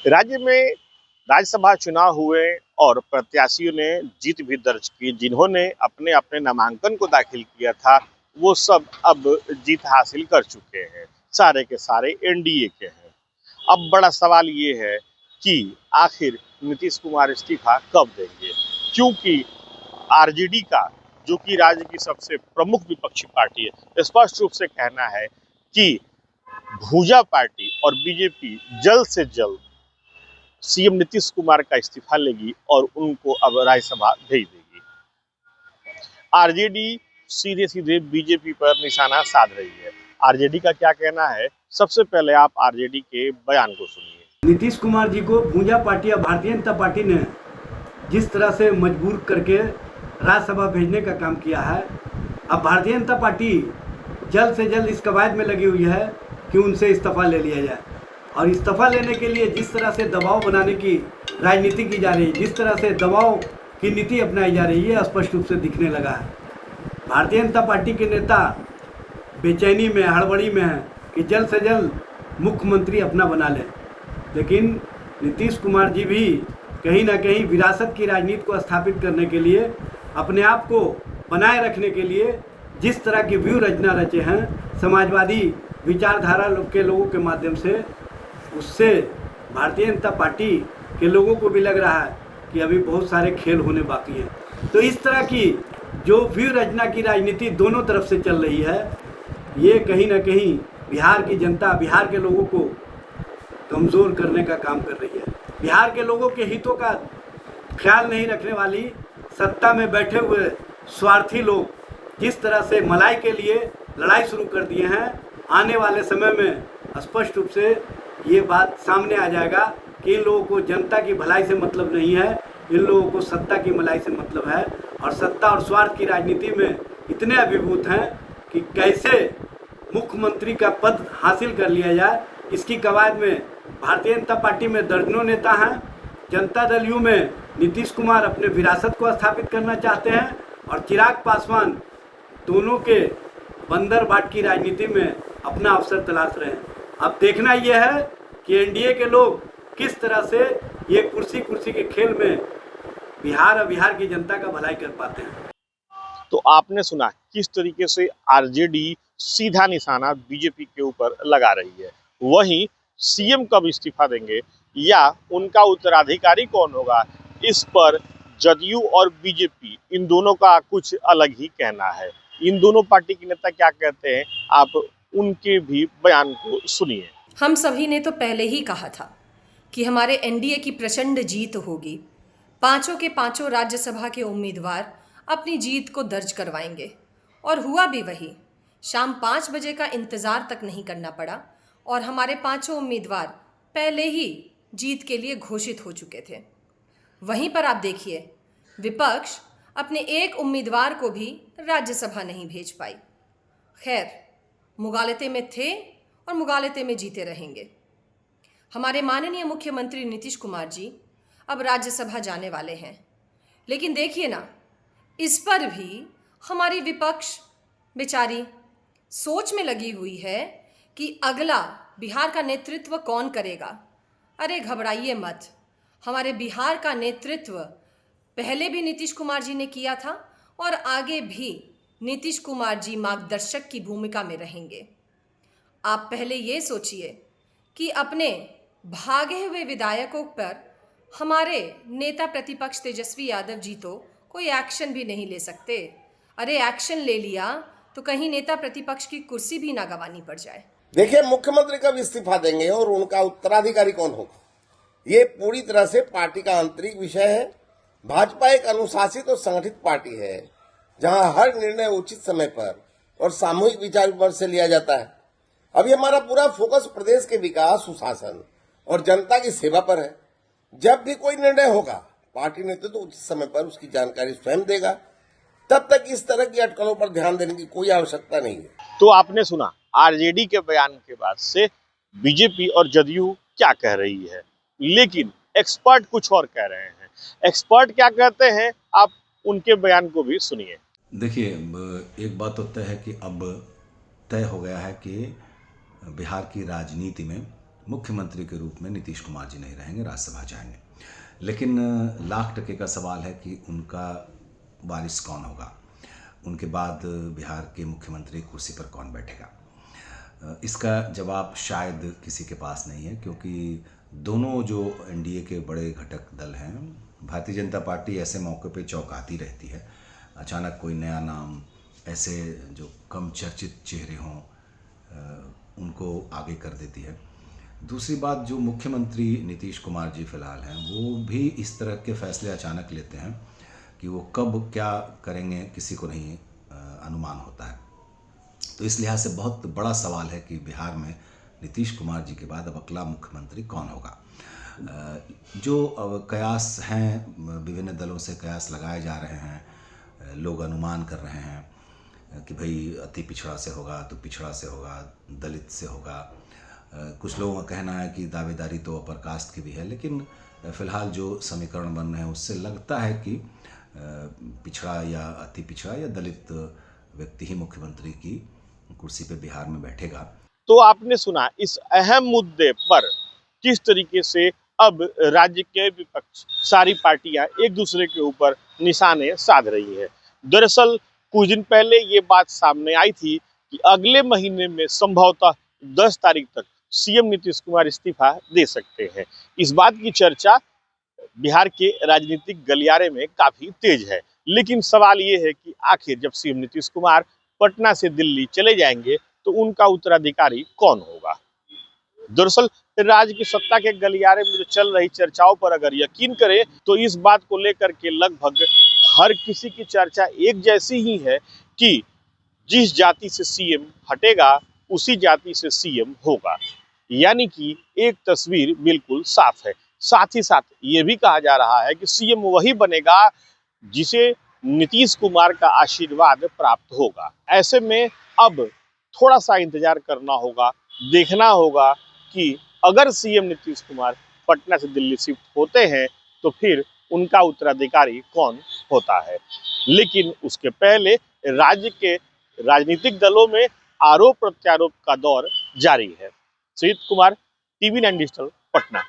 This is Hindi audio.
राज्य में राज्यसभा चुनाव हुए और प्रत्याशियों ने जीत भी दर्ज की। जिन्होंने अपने अपने नामांकन को दाखिल किया था वो सब अब जीत हासिल कर चुके हैं। सारे के सारे एनडीए के हैं। अब बड़ा सवाल ये है कि आखिर नीतीश कुमार इस्तीफा कब देंगे, क्योंकि आरजेडी का, जो कि राज्य की सबसे प्रमुख विपक्षी पार्टी है, स्पष्ट रूप से कहना है कि भूजा पार्टी और बीजेपी जल्द से जल्द सीएम नीतीश कुमार का इस्तीफा लेगी और उनको अब राज्यसभा भेज देगी। आरजेडी सीधे सीधे बीजेपी पर निशाना साध रही है। आरजेडी का क्या कहना है, सबसे पहले आप आरजेडी के बयान को सुनिए। नीतीश कुमार जी को भूजा पार्टी या भारतीय जनता पार्टी ने जिस तरह से मजबूर करके राज्यसभा भेजने का काम किया है, अब भारतीय जनता पार्टी जल्द से जल्द इस कवायद में लगी हुई है कि उनसे इस्तीफा ले लिया जाए। और इस्तीफा लेने के लिए जिस तरह से दबाव बनाने की राजनीति की जा रही है, जिस तरह से दबाव की नीति अपनाई जा रही है, स्पष्ट रूप से दिखने लगा है। भारतीय जनता पार्टी के नेता बेचैनी में, हड़बड़ी में है कि जल्द से जल्द मुख्यमंत्री अपना बना लें। लेकिन नीतीश कुमार जी भी कहीं ना कहीं विरासत की राजनीति को स्थापित करने के लिए, अपने आप को बनाए रखने के लिए जिस तरह की व्यूह रचना रचे हैं समाजवादी विचारधारा के लोगों के माध्यम से, उससे भारतीय जनता पार्टी के लोगों को भी लग रहा है कि अभी बहुत सारे खेल होने बाकी हैं। तो इस तरह की जो व्यूह रचना की राजनीति दोनों तरफ से चल रही है, ये कहीं ना कहीं बिहार की जनता, बिहार के लोगों को कमज़ोर करने का काम कर रही है। बिहार के लोगों के हितों का ख्याल नहीं रखने वाली सत्ता में बैठे हुए स्वार्थी लोग जिस तरह से मलाई के लिए लड़ाई शुरू कर दिए हैं, आने वाले समय में स्पष्ट रूप से ये बात सामने आ जाएगा कि इन लोगों को जनता की भलाई से मतलब नहीं है, इन लोगों को सत्ता की मलाई से मतलब है। और सत्ता और स्वार्थ की राजनीति में इतने अभिभूत हैं कि कैसे मुख्यमंत्री का पद हासिल कर लिया जाए, इसकी कवायद में भारतीय जनता पार्टी में दर्जनों नेता हैं। जनता दल यू में नीतीश कुमार अपने विरासत को स्थापित करना चाहते हैं और चिराग पासवान दोनों के बंदर बाट की राजनीति में अपना अवसर तलाश रहे हैं। अब देखना यह है कि एनडीए के लोग किस तरह से ये कुर्सी के खेल में बिहार और बिहार की जनता का भलाई कर पाते हैं। तो आपने सुना किस तरीके से आरजेडी सीधा निशाना बीजेपी के ऊपर लगा रही है। वहीं सीएम कब इस्तीफा देंगे या उनका उत्तराधिकारी कौन होगा, इस पर जदयू और बीजेपी इन दोनों का कुछ अलग ही कहना है। इन दोनों पार्टी के नेता क्या कहते हैं, आप उनके भी बयान को सुनिए। हम सभी ने तो पहले ही कहा था कि हमारे एनडीए की प्रचंड जीत होगी। पांचों के पांचों राज्यसभा के उम्मीदवार अपनी जीत को दर्ज करवाएंगे और हुआ भी वही। शाम 5 बजे का इंतज़ार तक नहीं करना पड़ा और हमारे पांचों उम्मीदवार पहले ही जीत के लिए घोषित हो चुके थे। वहीं पर आप देखिए, विपक्ष अपने एक उम्मीदवार को भी राज्यसभा नहीं भेज पाई। खैर, मुगालते में थे और मुगालते में जीते रहेंगे। हमारे माननीय मुख्यमंत्री नीतीश कुमार जी अब राज्यसभा जाने वाले हैं, लेकिन देखिए ना, इस पर भी हमारी विपक्ष बेचारी सोच में लगी हुई है कि अगला बिहार का नेतृत्व कौन करेगा। अरे घबराइए मत, हमारे बिहार का नेतृत्व पहले भी नीतीश कुमार जी ने किया था और आगे भी नीतीश कुमार जी मार्गदर्शक की भूमिका में रहेंगे। आप पहले ये सोचिए कि अपने भागे हुए विधायकों पर हमारे नेता प्रतिपक्ष तेजस्वी यादव जी तो कोई एक्शन भी नहीं ले सकते। अरे एक्शन ले लिया तो कहीं नेता प्रतिपक्ष की कुर्सी भी ना गंवानी पड़ जाए। देखिए, मुख्यमंत्री कब इस्तीफा देंगे और उनका उत्तराधिकारी कौन होगा, ये पूरी तरह से पार्टी का आंतरिक विषय है। भाजपा एक अनुशासित और संगठित पार्टी है जहां हर निर्णय उचित समय पर और सामूहिक विचार विमर्श से लिया जाता है। अभी हमारा पूरा फोकस प्रदेश के विकास, सुशासन और जनता की सेवा पर है। जब भी कोई निर्णय होगा, पार्टी नेतृत्व तो उचित समय पर उसकी जानकारी स्वयं देगा। तब तक इस तरह की अटकलों पर ध्यान देने की कोई आवश्यकता नहीं है। तो आपने सुना आरजेडी के बयान के बाद से बीजेपी और जदयू क्या कह रही है, लेकिन एक्सपर्ट कुछ और कह रहे हैं। एक्सपर्ट क्या कहते हैं, आप उनके बयान को भी सुनिए। देखिए, एक बात तो तय है कि अब तय हो गया है कि बिहार की राजनीति में मुख्यमंत्री के रूप में नीतीश कुमार जी नहीं रहेंगे, राज्यसभा जाएंगे। लेकिन लाख टके का सवाल है कि उनका वारिस कौन होगा, उनके बाद बिहार के मुख्यमंत्री कुर्सी पर कौन बैठेगा। इसका जवाब शायद किसी के पास नहीं है, क्योंकि दोनों जो एनडीए के बड़े घटक दल हैं, भारतीय जनता पार्टी ऐसे मौके पे चौंकाती रहती है। अचानक कोई नया नाम, ऐसे जो कम चर्चित चेहरे हों, उनको आगे कर देती है। दूसरी बात, जो मुख्यमंत्री नीतीश कुमार जी फिलहाल हैं, वो भी इस तरह के फैसले अचानक लेते हैं कि वो कब क्या करेंगे किसी को नहीं अनुमान होता है। तो इस लिहाज से बहुत बड़ा सवाल है कि बिहार में नीतीश कुमार जी के बाद अब अगला मुख्यमंत्री कौन होगा। जो कयास हैं, विभिन्न दलों से कयास लगाए जा रहे हैं, लोग अनुमान कर रहे हैं कि भाई अति पिछड़ा से होगा तो पिछड़ा से होगा, दलित से होगा। कुछ लोगों का कहना है कि दावेदारी तो अपर कास्ट की भी है, लेकिन फिलहाल जो समीकरण बन रहे हैं उससे लगता है कि पिछड़ा या अति पिछड़ा या दलित व्यक्ति ही मुख्यमंत्री की कुर्सी पे बिहार में बैठेगा। तो आपने सुना इस अहम मुद्दे पर किस तरीके से अब राज्य के विपक्ष, सारी पार्टियां एक दूसरे के ऊपर निशाने साध रही है। दरअसल कुछ दिन पहले ये बात सामने आई थी कि अगले महीने में संभवतः 10 तारीख तक सीएम नीतीश कुमार इस्तीफा दे सकते हैं। इस बात की चर्चा बिहार के राजनीतिक गलियारे में काफी तेज है। लेकिन सवाल ये है कि आखिर जब सीएम नीतीश कुमार पटना से दिल्ली चले जाएंगे तो उनका उत्तराधिकारी कौन होगा। दरअसल राज्य की सत्ता के गलियारे में जो चल रही चर्चाओं पर अगर यकीन करें तो इस बात को लेकर के लगभग हर किसी की चर्चा एक जैसी ही है कि जिस जाति से सीएम हटेगा उसी जाति से सीएम होगा। यानी कि एक तस्वीर बिल्कुल साफ है। साथ ही साथ ये भी कहा जा रहा है कि सीएम वही बनेगा जिसे नीतीश कुमार का आशीर्वाद प्राप्त होगा। ऐसे में अब थोड़ा सा इंतजार करना होगा, देखना होगा कि अगर सीएम नीतीश कुमार पटना से दिल्ली शिफ्ट होते हैं तो फिर उनका उत्तराधिकारी कौन होता है। लेकिन उसके पहले राज्य के राजनीतिक दलों में आरोप प्रत्यारोप का दौर जारी है। Sujit Kumar, TV9 digital, Patna.